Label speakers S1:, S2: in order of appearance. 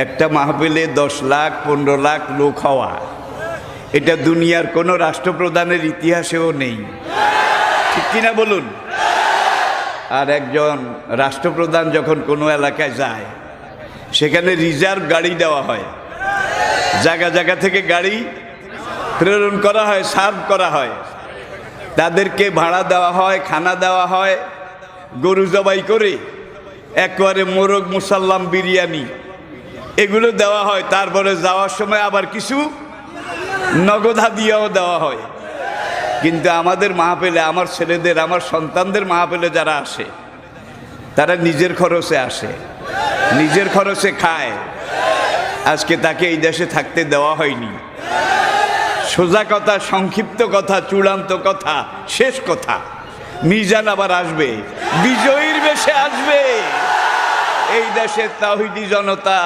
S1: একটা মাহফিলে 10 লাখ 15 লাখ লোক হওয়া, এটা দুনিয়ার কোনো রাষ্ট্রপ্রধানের ইতিহাসেও নেই, ঠিক কিনা বলুন? আর একজন রাষ্ট্রপ্রধান যখন কোনো এলাকায় যায়, সেখানে রিজার্ভ গাড়ি দেওয়া হয়, জায়গা জায়গা থেকে গাড়ি প্রেরণ করা হয়, সার্ভ করা হয়, তাদেরকে ভাড়া দেওয়া হয়, খানা দেওয়া হয়, গরু জবাই করে একবারে মোরগ মুসাল্লাম বিরিয়ানি এগুলো দেওয়া হয়। তারপরে যাওয়ার সময় আবার কিছু নগদ হাদিয়াও দেওয়া হয়। কিন্তু আমাদের মাহফিলে, আমার ছেলেদের, আমার সন্তানদের মাহফিলে যারা আসে, তারা নিজের খরচে আসে, নিজের খরচে খায়। আজকে তাকে এই দেশে থাকতে দেওয়া হয়নি। সোজা কথা, সংক্ষিপ্ত কথা, চূড়ান্ত কথা, শেষ কথা, মিজান আবার আসবে, বিজয়ীর বেশে আসবে এই দেশের তাওহীদি জনতা।